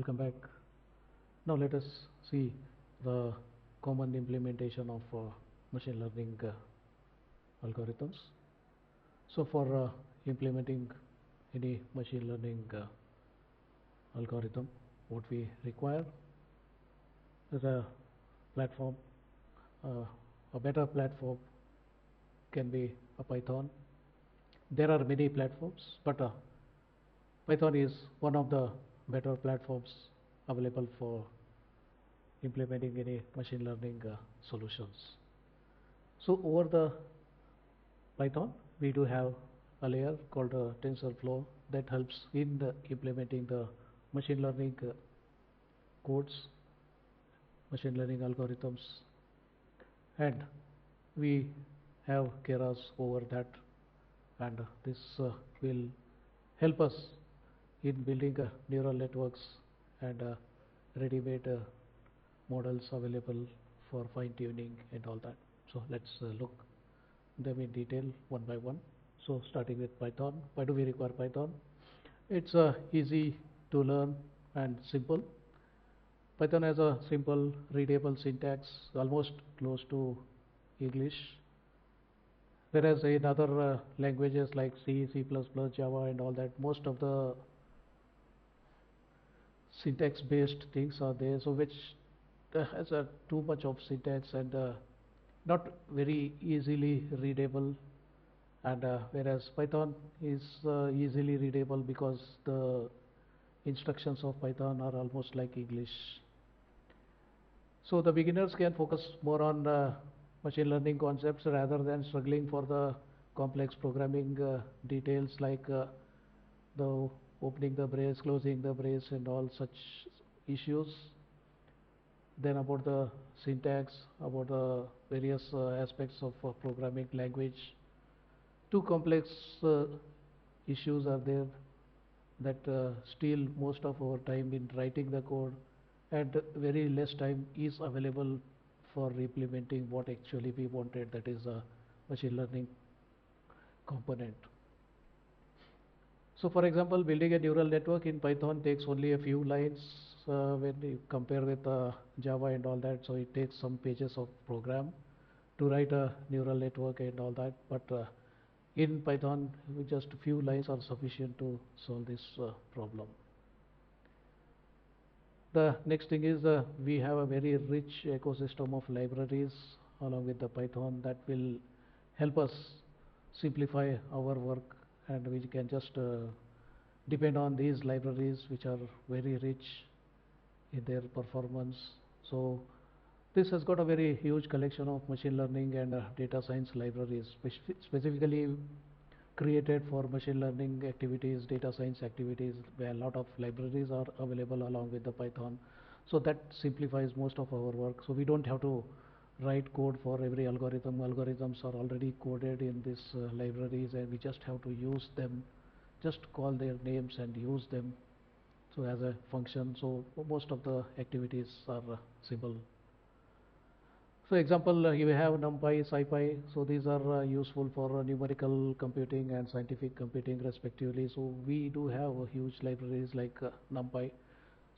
welcome back. Now let us see the common implementation of machine learning algorithms. So for implementing any machine learning algorithm, what we require is a platform. A better platform can be a Python. There are many platforms, but Python is one of the better platforms available for implementing any machine learning solutions. So over the Python, we do have a layer called TensorFlow that helps in implementing the machine learning codes, machine learning algorithms, and we have Keras over that, and this will help us in building neural networks and ready-made models available for fine-tuning and all that. So let's look them in detail one by one. So starting with Python, why do we require Python? It's easy to learn and simple. Python has a simple readable syntax, almost close to English, whereas in other languages like C, C++, Java and all that, most of the syntax based things are there, so which has too much of syntax and not very easily readable, and whereas Python is easily readable because the instructions of Python are almost like English. So the beginners can focus more on machine learning concepts rather than struggling for the complex programming details like the opening the brace, closing the brace and all such issues. Then about the syntax, about the various aspects of programming language. Too complex issues are there that steal most of our time in writing the code, and very less time is available for implementing what actually we wanted, that is a machine learning component. So for example, building a neural network in Python takes only a few lines when you compare with Java and all that. So it takes some pages of program to write a neural network and all that, but in Python just a few lines are sufficient to solve this problem. The next thing is we have a very rich ecosystem of libraries along with the Python that will help us simplify our work, and we can just depend on these libraries which are very rich in their performance. So this has got a very huge collection of machine learning and data science libraries specifically created for machine learning activities, data science activities, where a lot of libraries are available along with the Python. So that simplifies most of our work. So we don't have to write code for every algorithm. Algorithms are already coded in these libraries, and we just have to use them, just call their names and use them so as a function. So most of the activities are simple. So example, you have NumPy, SciPy. So these are useful for numerical computing and scientific computing respectively. So we do have huge libraries like NumPy.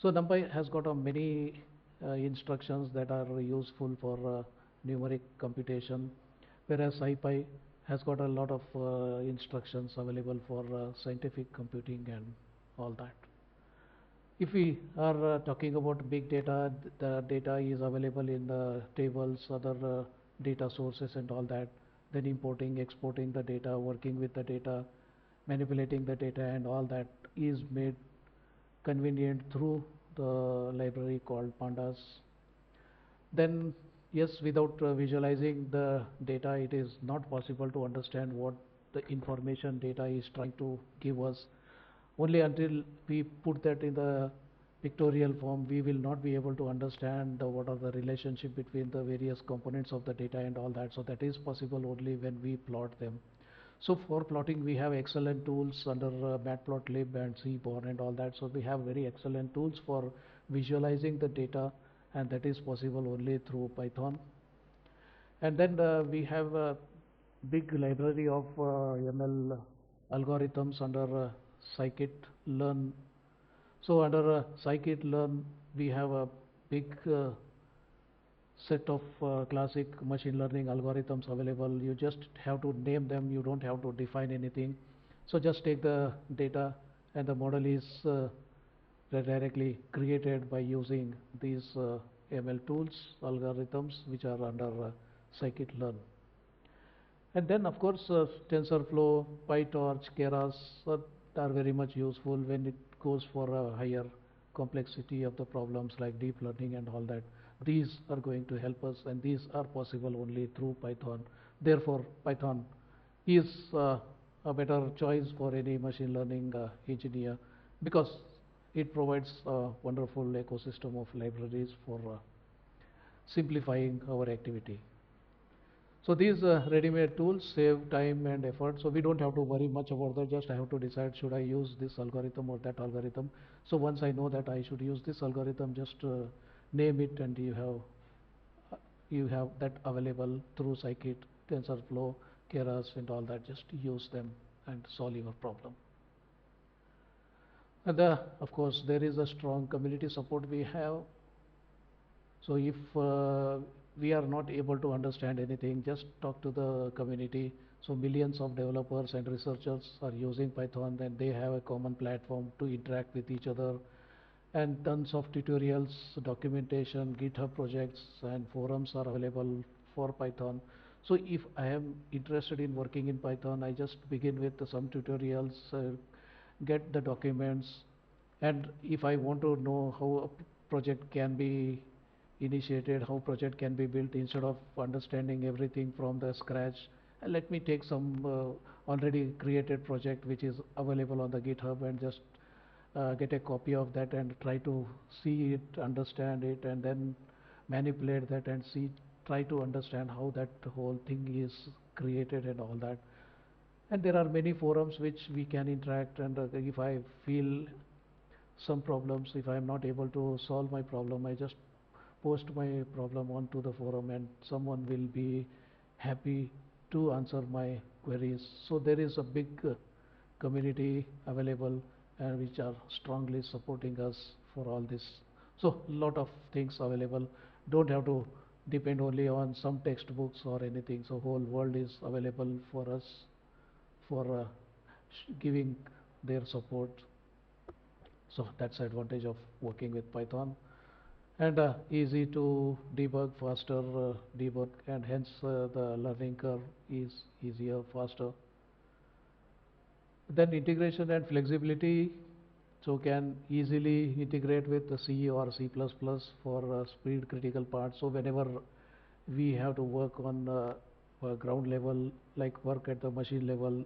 So NumPy has got many instructions that are useful for numeric computation, whereas SciPy has got a lot of instructions available for scientific computing and all that. If we are talking about big data, the data is available in the tables, other data sources and all that. Then importing, exporting the data, working with the data, manipulating the data and all that is made convenient through the library called Pandas. Then yes, without visualizing the data, it is not possible to understand what the information data is trying to give us. Only until we put that in the pictorial form, we will not be able to understand what are the relationship between the various components of the data and all that. So that is possible only when we plot them. So for plotting, we have excellent tools under Matplotlib and Seaborn and all that. So we have very excellent tools for visualizing the data, and that is possible only through Python. And then we have a big library of ML algorithms under scikit-learn. So under scikit-learn, we have a big set of classic machine learning algorithms available. You just have to name them, you don't have to define anything. So just take the data, and the model is directly created by using these ML tools, algorithms, which are under scikit-learn. And then of course TensorFlow, PyTorch, Keras are very much useful when it goes for a higher complexity of the problems like deep learning and all that. These are going to help us, and these are possible only through Python. Therefore, Python is a better choice for any machine learning engineer, because it provides a wonderful ecosystem of libraries for simplifying our activity. So these ready-made tools save time and effort, so we don't have to worry much about that. Just I have to decide, should I use this algorithm or that algorithm. So once I know that I should use this algorithm, just name it, and you have that available through Scikit, TensorFlow, Keras, and all that. Just use them and solve your problem. And of course there is a strong community support we have. So if we are not able to understand anything, just talk to the community. So millions of developers and researchers are using Python, and they have a common platform to interact with each other, and tons of tutorials, documentation, GitHub projects, and forums are available for Python. So if I am interested in working in Python, I just begin with some tutorials, get the documents, and if I want to know how a project can be initiated, how project can be built, instead of understanding everything from the scratch, let me take some already created project which is available on the GitHub, and just get a copy of that and try to see it, understand it, and then manipulate that and try to understand how that whole thing is created and all that. And there are many forums which we can interact, and if I feel some problems, if I am not able to solve my problem, I just post my problem onto the forum, and someone will be happy to answer my queries. So there is a big community available, which are strongly supporting us for all this. So lot of things available. Don't have to depend only on some textbooks or anything. So whole world is available for us for giving their support. So that's the advantage of working with Python. And easy to debug, faster debug, and hence the learning curve is easier, faster. Then integration and flexibility, so can easily integrate with the C or C++ for speed critical parts. So whenever we have to work on ground level, like work at the machine level,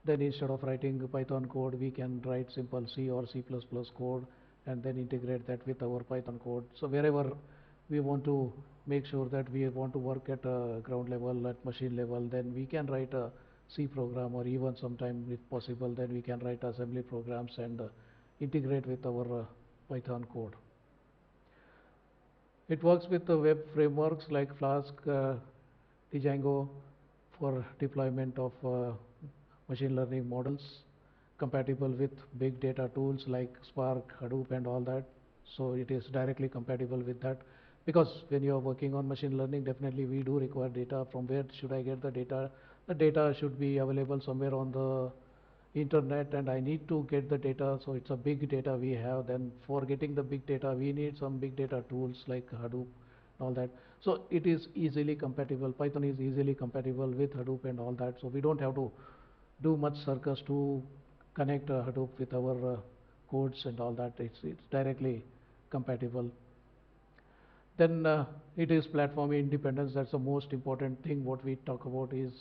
then instead of writing Python code, we can write simple C or C++ code, and then integrate that with our Python code. So wherever we want to make sure that we want to work at ground level, at machine level, then we can write a C program, or even sometime if possible, then we can write assembly programs and integrate with our Python code. It works with the web frameworks like Flask, Django for deployment of machine learning models, compatible with big data tools like Spark, Hadoop, and all that. So it is directly compatible with that, because when you are working on machine learning, definitely we do require data. From where should I get the data? The data should be available somewhere on the internet, and I need to get the data. So it's a big data we have. Then for getting the big data, we need some big data tools like Hadoop, all that. So it is easily compatible. Python is easily compatible with Hadoop and all that. So we don't have to do much circus to connect Hadoop with our codes and all that. It's directly compatible. Then it is platform independence. That's the most important thing. What we talk about is,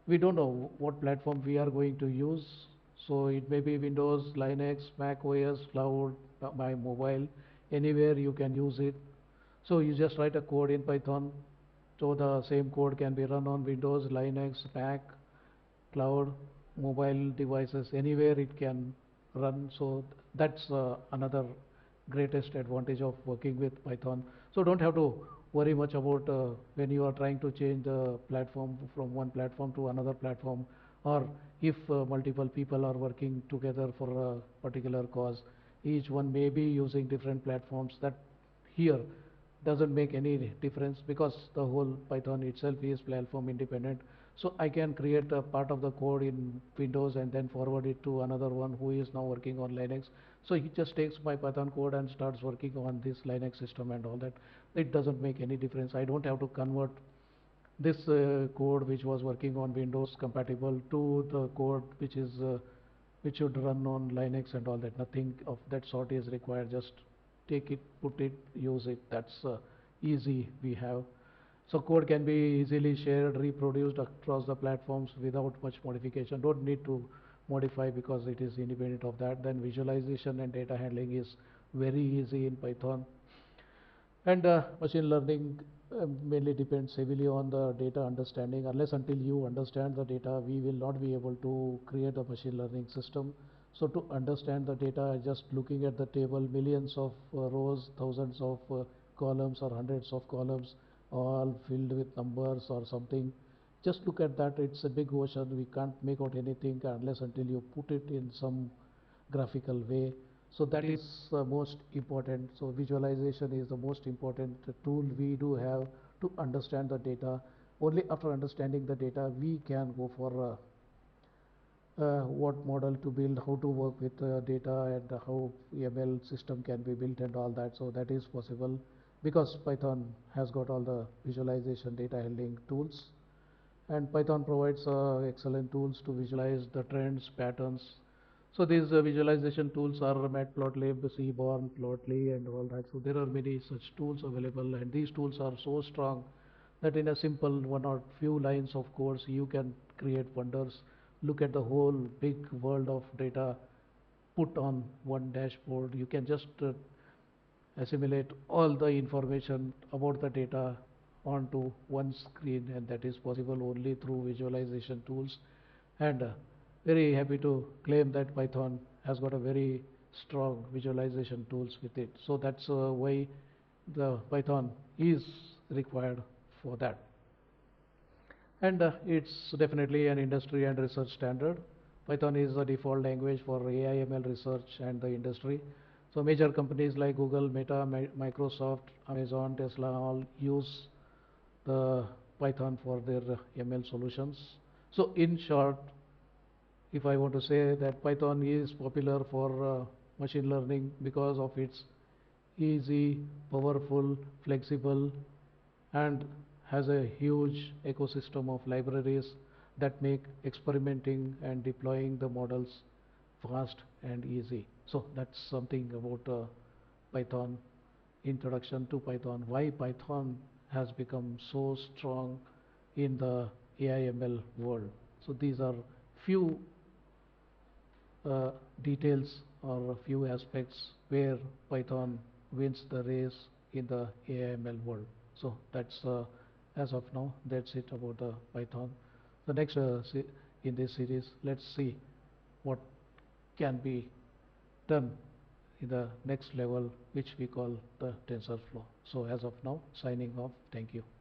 we don't know what platform we are going to use. So it may be Windows, Linux, Mac OS, cloud, by mobile, anywhere you can use it. So you just write a code in Python. So the same code can be run on Windows, Linux, Mac, cloud, mobile devices, anywhere it can run. So that's another greatest advantage of working with Python. So don't have to worry much about when you are trying to change the platform from one platform to another platform, or if multiple people are working together for a particular cause. Each one may be using different platforms. That here doesn't make any difference because the whole Python itself is platform independent. So I can create a part of the code in Windows and then forward it to another one who is now working on Linux. So he just takes my Python code and starts working on this Linux system and all that. It doesn't make any difference. I don't have to convert this code which was working on Windows compatible to the code which should run on Linux and all that. Nothing of that sort is required. Just take it, put it, use it. That's easy we have. So code can be easily shared, reproduced across the platforms without much modification. Don't need to modify because it is independent of that. Then visualization and data handling is very easy in Python. And machine learning mainly depends heavily on the data understanding. Unless until you understand the data, we will not be able to create a machine learning system. So to understand the data, just looking at the table, millions of rows, thousands of columns or hundreds of columns, all filled with numbers or something. Just look at that, it's a big ocean. We can't make out anything unless until you put it in some graphical way. So that is most important. So visualization is the most important tool we do have to understand the data. Only after understanding the data, we can go for what model to build, how to work with data, and how ML system can be built and all that. So that is possible because Python has got all the visualization data handling tools, and Python provides excellent tools to visualize the trends, patterns. So these visualization tools are Matplotlib, Seaborn, Plotly, and all that. So there are many such tools available, and these tools are so strong that in a simple one or few lines of course you can create wonders. Look at the whole big world of data put on one dashboard. You can just assimilate all the information about the data onto one screen, and that is possible only through visualization tools. And very happy to claim that Python has got a very strong visualization tools with it. So that's why the Python is required for that. And it's definitely an industry and research standard. Python is the default language for AI/ML research and the industry. So major companies like Google, Meta, Microsoft, Amazon, Tesla all use the Python for their ML solutions. So in short, if I want to say that Python is popular for machine learning because of its easy, powerful, flexible, and has a huge ecosystem of libraries that make experimenting and deploying the models fast and easy. So that's something about Python, introduction to Python, why Python has become so strong in the AI/ML world. So these are few uh, details or a few aspects where Python wins the race in the AI/ML world. So that's as of now, that's it about the Python. The next in this series, let's see what can be done in the next level, which we call the TensorFlow. So as of now, signing off. Thank you.